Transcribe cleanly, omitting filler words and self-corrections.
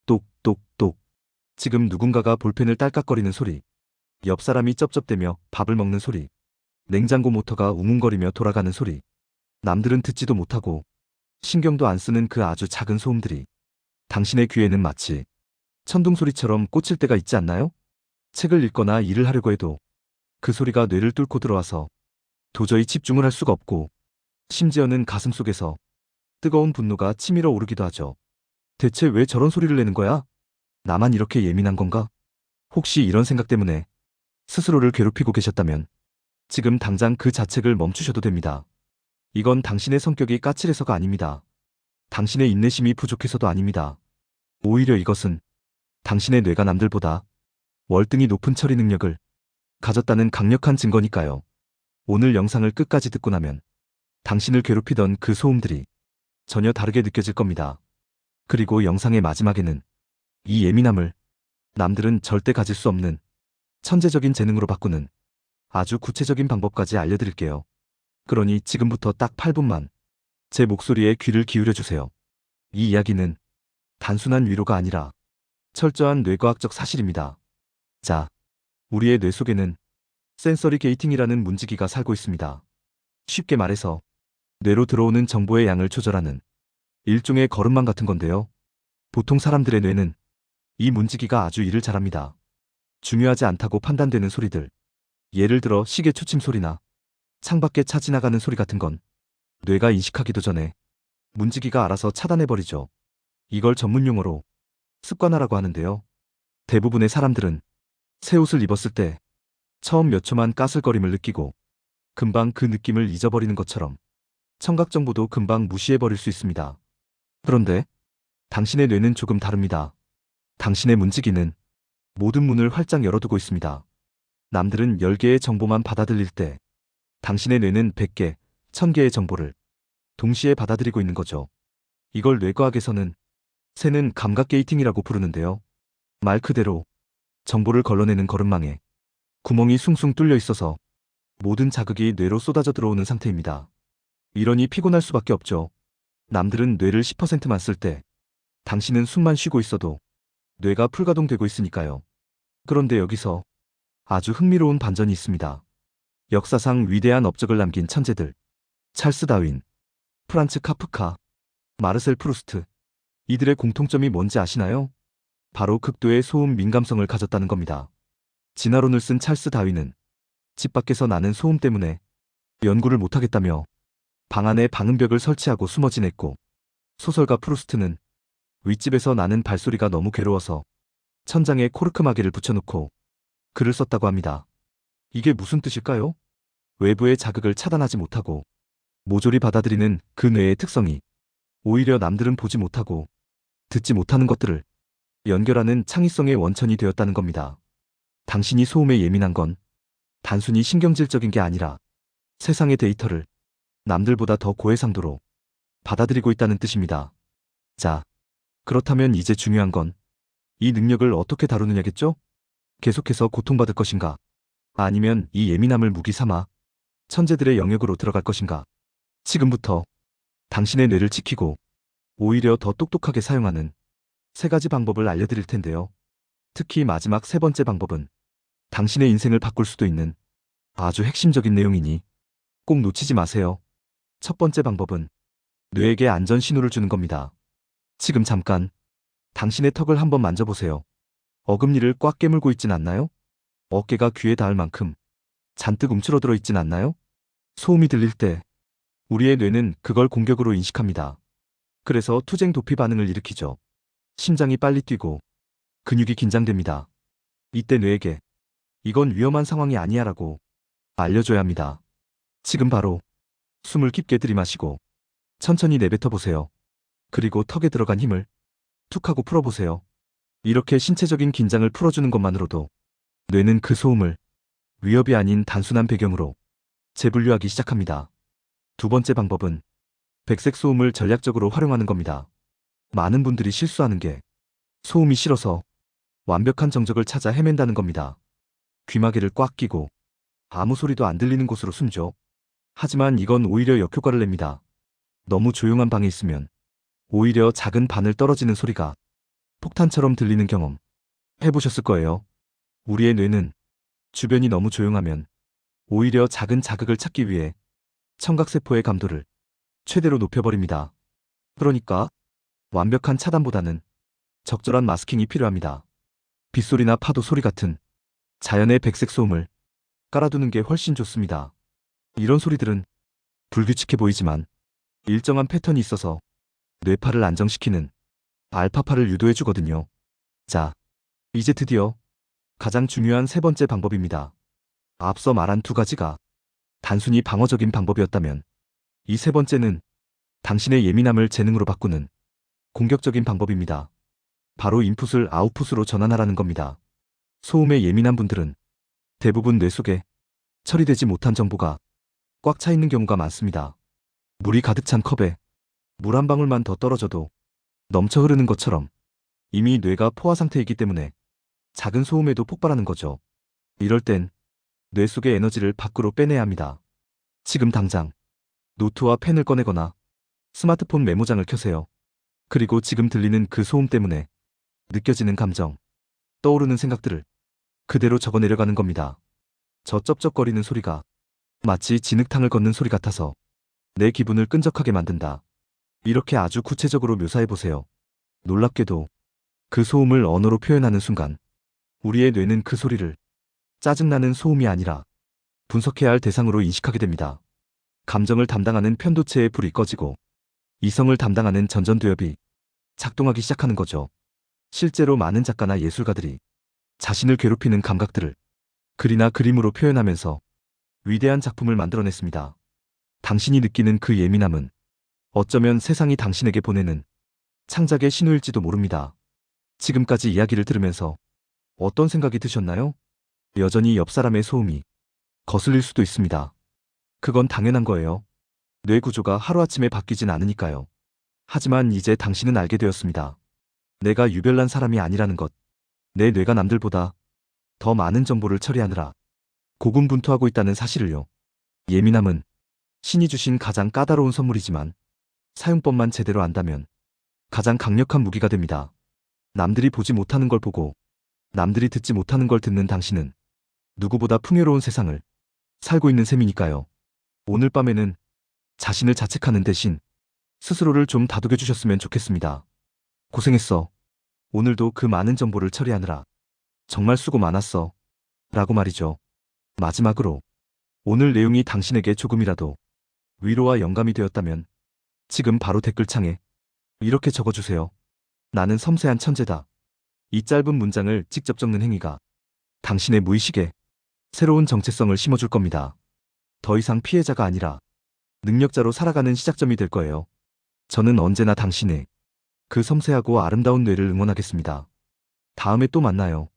똑똑똑. 지금 누군가가 볼펜을 딸깍거리는 소리. 옆 사람이 쩝쩝대며 밥을 먹는 소리. 냉장고 모터가 웅웅거리며 돌아가는 소리. 남들은 듣지도 못하고 신경도 안 쓰는 그 아주 작은 소음들이 당신의 귀에는 마치 천둥 소리처럼 꽂힐 때가 있지 않나요? 책을 읽거나 일을 하려고 해도 그 소리가 뇌를 뚫고 들어와서 도저히 집중을 할 수가 없고 심지어는 가슴 속에서 뜨거운 분노가 치밀어 오르기도 하죠. 대체 왜 저런 소리를 내는 거야? 나만 이렇게 예민한 건가? 혹시 이런 생각 때문에 스스로를 괴롭히고 계셨다면 지금 당장 그 자책을 멈추셔도 됩니다. 이건 당신의 성격이 까칠해서가 아닙니다. 당신의 인내심이 부족해서도 아닙니다. 오히려 이것은 당신의 뇌가 남들보다 월등히 높은 처리 능력을 가졌다는 강력한 증거니까요. 오늘 영상을 끝까지 듣고 나면 당신을 괴롭히던 그 소음들이 전혀 다르게 느껴질 겁니다. 그리고 영상의 마지막에는 이 예민함을 남들은 절대 가질 수 없는 천재적인 재능으로 바꾸는 아주 구체적인 방법까지 알려드릴게요. 그러니 지금부터 딱 8분만 제 목소리에 귀를 기울여 주세요. 이 이야기는 단순한 위로가 아니라 철저한 뇌과학적 사실입니다. 자, 우리의 뇌 속에는 센서리 게이팅이라는 문지기가 살고 있습니다. 쉽게 말해서 뇌로 들어오는 정보의 양을 조절하는 일종의 거름망 같은 건데요. 보통 사람들의 뇌는 이 문지기가 아주 일을 잘합니다. 중요하지 않다고 판단되는 소리들, 예를 들어 시계 초침 소리나 창밖에 차 지나가는 소리 같은 건 뇌가 인식하기도 전에 문지기가 알아서 차단해버리죠. 이걸 전문 용어로 습관화라고 하는데요. 대부분의 사람들은 새 옷을 입었을 때 처음 몇 초만 까슬거림을 느끼고 금방 그 느낌을 잊어버리는 것처럼 청각 정보도 금방 무시해버릴 수 있습니다. 그런데 당신의 뇌는 조금 다릅니다. 당신의 문지기는 모든 문을 활짝 열어두고 있습니다. 남들은 10개의 정보만 받아들일 때 당신의 뇌는 100개, 1000개의 정보를 동시에 받아들이고 있는 거죠. 이걸 뇌과학에서는 새는 감각 게이팅이라고 부르는데요. 말 그대로 정보를 걸러내는 거름망에 구멍이 숭숭 뚫려 있어서 모든 자극이 뇌로 쏟아져 들어오는 상태입니다. 이러니 피곤할 수밖에 없죠. 남들은 뇌를 10%만 쓸 때 당신은 숨만 쉬고 있어도 뇌가 풀가동되고 있으니까요. 그런데 여기서 아주 흥미로운 반전이 있습니다. 역사상 위대한 업적을 남긴 천재들, 찰스 다윈, 프란츠 카프카, 마르셀 프루스트, 이들의 공통점이 뭔지 아시나요? 바로 극도의 소음 민감성을 가졌다는 겁니다. 진화론을 쓴 찰스 다윈은 집 밖에서 나는 소음 때문에 연구를 못하겠다며 방 안에 방음벽을 설치하고 숨어 지냈고, 소설가 프루스트는 윗집에서 나는 발소리가 너무 괴로워서 천장에 코르크 마개를 붙여놓고 글을 썼다고 합니다. 이게 무슨 뜻일까요? 외부의 자극을 차단하지 못하고 모조리 받아들이는 그 뇌의 특성이 오히려 남들은 보지 못하고 듣지 못하는 것들을 연결하는 창의성의 원천이 되었다는 겁니다. 당신이 소음에 예민한 건 단순히 신경질적인 게 아니라 세상의 데이터를 남들보다 더 고해상도로 받아들이고 있다는 뜻입니다. 자, 그렇다면 이제 중요한 건 이 능력을 어떻게 다루느냐겠죠? 계속해서 고통받을 것인가? 아니면 이 예민함을 무기 삼아 천재들의 영역으로 들어갈 것인가? 지금부터 당신의 뇌를 지키고 오히려 더 똑똑하게 사용하는 3가지 방법을 알려드릴 텐데요. 특히 마지막 3번째 방법은 당신의 인생을 바꿀 수도 있는 아주 핵심적인 내용이니 꼭 놓치지 마세요. 첫 번째 방법은 뇌에게 안전 신호를 주는 겁니다. 지금 잠깐 당신의 턱을 한번 만져보세요. 어금니를 꽉 깨물고 있진 않나요? 어깨가 귀에 닿을 만큼 잔뜩 움츠러들어 있진 않나요? 소음이 들릴 때 우리의 뇌는 그걸 공격으로 인식합니다. 그래서 투쟁 도피 반응을 일으키죠. 심장이 빨리 뛰고 근육이 긴장됩니다. 이때 뇌에게 이건 위험한 상황이 아니야 라고 알려줘야 합니다. 지금 바로 숨을 깊게 들이마시고 천천히 내뱉어 보세요. 그리고 턱에 들어간 힘을 툭 하고 풀어보세요. 이렇게 신체적인 긴장을 풀어주는 것만으로도 뇌는 그 소음을 위협이 아닌 단순한 배경으로 재분류하기 시작합니다. 두 번째 방법은 백색 소음을 전략적으로 활용하는 겁니다. 많은 분들이 실수하는 게 소음이 싫어서 완벽한 정적을 찾아 헤맨다는 겁니다. 귀마개를 꽉 끼고 아무 소리도 안 들리는 곳으로 숨죠. 하지만 이건 오히려 역효과를 냅니다. 너무 조용한 방에 있으면 오히려 작은 바늘 떨어지는 소리가 폭탄처럼 들리는 경험 해보셨을 거예요. 우리의 뇌는 주변이 너무 조용하면 오히려 작은 자극을 찾기 위해 청각세포의 감도를 최대로 높여버립니다. 그러니까 완벽한 차단보다는 적절한 마스킹이 필요합니다. 빗소리나 파도 소리 같은 자연의 백색 소음을 깔아두는 게 훨씬 좋습니다. 이런 소리들은 불규칙해 보이지만 일정한 패턴이 있어서 뇌파를 안정시키는 알파파를 유도해 주거든요. 자, 이제 드디어 가장 중요한 세 번째 방법입니다. 앞서 말한 두 가지가 단순히 방어적인 방법이었다면 이 세 번째는 당신의 예민함을 재능으로 바꾸는 공격적인 방법입니다. 바로 인풋을 아웃풋으로 전환하라는 겁니다. 소음에 예민한 분들은 대부분 뇌 속에 처리되지 못한 정보가 꽉 차 있는 경우가 많습니다. 물이 가득 찬 컵에 물 한 방울만 더 떨어져도 넘쳐 흐르는 것처럼 이미 뇌가 포화 상태이기 때문에 작은 소음에도 폭발하는 거죠. 이럴 땐 뇌 속의 에너지를 밖으로 빼내야 합니다. 지금 당장 노트와 펜을 꺼내거나 스마트폰 메모장을 켜세요. 그리고 지금 들리는 그 소음 때문에 느껴지는 감정, 떠오르는 생각들을 그대로 적어 내려가는 겁니다. 저 쩝쩝거리는 소리가 마치 진흙탕을 걷는 소리 같아서 내 기분을 끈적하게 만든다. 이렇게 아주 구체적으로 묘사해보세요. 놀랍게도 그 소음을 언어로 표현하는 순간 우리의 뇌는 그 소리를 짜증나는 소음이 아니라 분석해야 할 대상으로 인식하게 됩니다. 감정을 담당하는 편도체의 불이 꺼지고 이성을 담당하는 전전두엽이 작동하기 시작하는 거죠. 실제로 많은 작가나 예술가들이 자신을 괴롭히는 감각들을 글이나 그림으로 표현하면서 위대한 작품을 만들어냈습니다. 당신이 느끼는 그 예민함은 어쩌면 세상이 당신에게 보내는 창작의 신호일지도 모릅니다. 지금까지 이야기를 들으면서 어떤 생각이 드셨나요? 여전히 옆 사람의 소음이 거슬릴 수도 있습니다. 그건 당연한 거예요. 뇌 구조가 하루아침에 바뀌진 않으니까요. 하지만 이제 당신은 알게 되었습니다. 내가 유별난 사람이 아니라는 것. 내 뇌가 남들보다 더 많은 정보를 처리하느라 고군분투하고 있다는 사실을요. 예민함은 신이 주신 가장 까다로운 선물이지만 사용법만 제대로 안다면 가장 강력한 무기가 됩니다. 남들이 보지 못하는 걸 보고 남들이 듣지 못하는 걸 듣는 당신은 누구보다 풍요로운 세상을 살고 있는 셈이니까요. 오늘 밤에는 자신을 자책하는 대신 스스로를 좀 다독여 주셨으면 좋겠습니다. 고생했어. 오늘도 그 많은 정보를 처리하느라 정말 수고 많았어. 라고 말이죠. 마지막으로 오늘 내용이 당신에게 조금이라도 위로와 영감이 되었다면 지금 바로 댓글창에 이렇게 적어주세요. 나는 섬세한 천재다. 이 짧은 문장을 직접 적는 행위가 당신의 무의식에 새로운 정체성을 심어줄 겁니다. 더 이상 피해자가 아니라 능력자로 살아가는 시작점이 될 거예요. 저는 언제나 당신의 그 섬세하고 아름다운 뇌를 응원하겠습니다. 다음에 또 만나요.